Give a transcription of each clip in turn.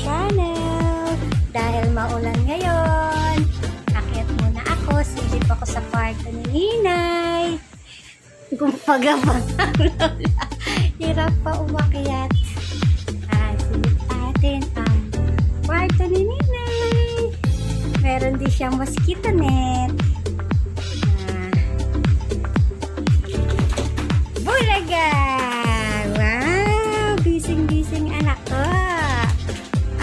channel. Dahil maulan ngayon, akyat muna ako, silip ako sa kwarto ni Ninay. Kumpaga pa ang lola. Hirap pa umakyat. Silip natin ang kwarto ni Ninay. Meron din siyang mosquito net. Bulaga! Wow! Gising-gising anak ko.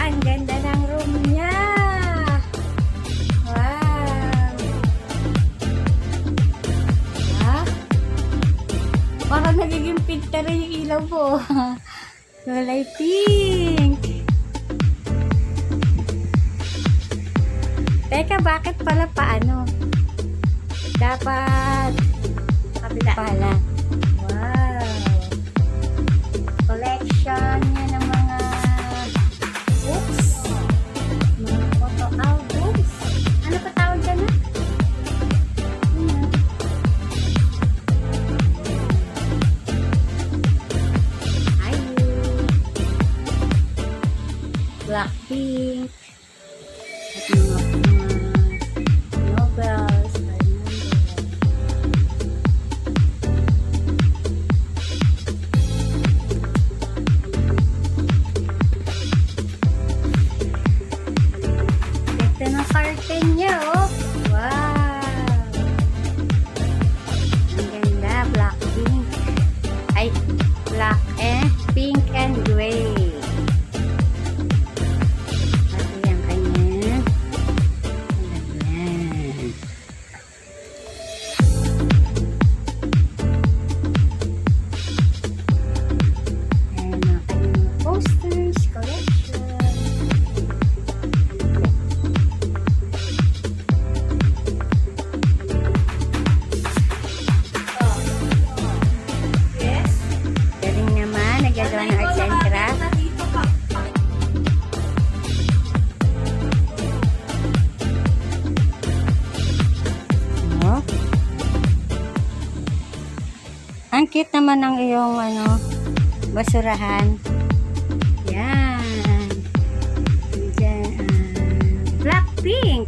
Ang ganda ng room niya. Wow! Ha? Parang nagiging pink na rin yung ilaw po. Kulay pink. Teka, bakit pala paano? Dapat kabila pala. Wow! Collection niya ng mga books. Mga photo albums. Ano pa tawag dyan na? Blackpink. At mga novels. Ito ng curtain niya, oh. Wow! Ang ganda, Blackpink. Ay, black pink and gray. Pati ang kanya. Ayan. Ayan ang kanyang posters, collection. Galing naman, nagagawa ng arts and craft. Oh. Ang cute naman ng iyong basurahan. Yan. Diyan, Blackpink.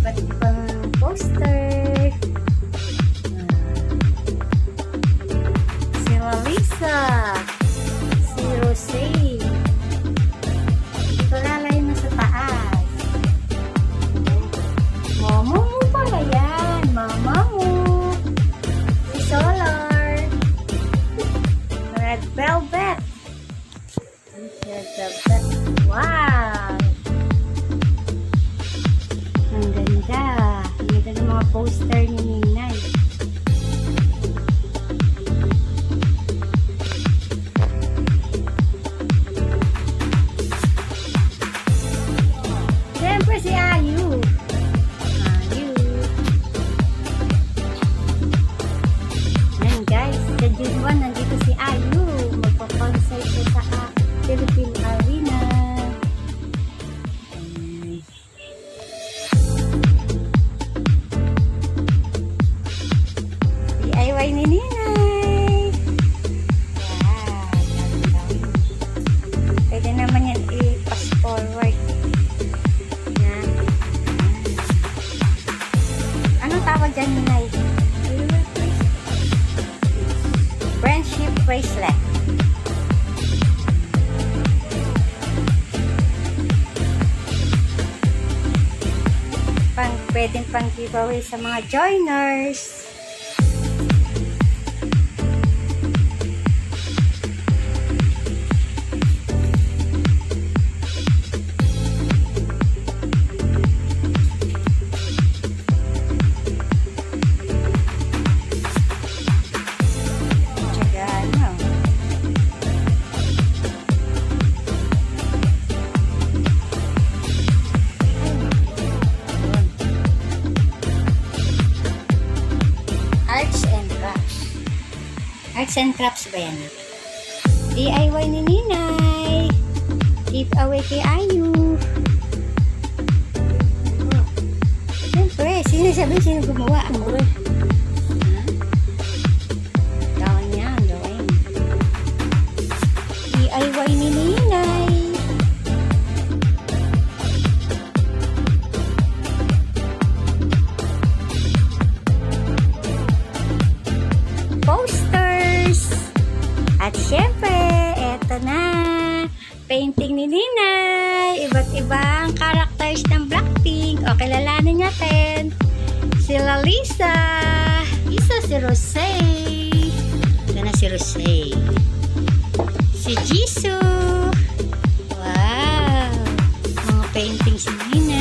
Iba't ibang poster. Si Melissa. Si Rosé. Hindi ko lalay na sa taas. Mama mo pala yan. Mama mo. Si Solar. Red Velvet. Red Velvet. Wow! Ang ganda. Ang ganda ng mga poster ni Ninay. Siyempre si Ayu. Ayu. Ayan guys, sa June 1 nandito si Ayu. Magpa-concert siya sa Philippine Arena. Ayan. DIY ni Ninay. Wow, ganda. Pwede naman yan i-pass forward. Yan. Anong tawag dyan, Ninay? Friendship bracelet. Pwedeng pang giveaway sa mga joiners. Arts and crafts ba yan? DIY ni Ninay. Giveaway kay Ayu. Siyempre, sino gumawa? Ang gawin niya, ang gawin. DIY ni Ninay. painting ni Ninay. Iba't ibang characters ng Blackpink. O, kilalanin natin. Sila Lisa. Si Rosé. Ito na si Rosé. Si Jisoo. Wow. Mga paintings ni Ninay.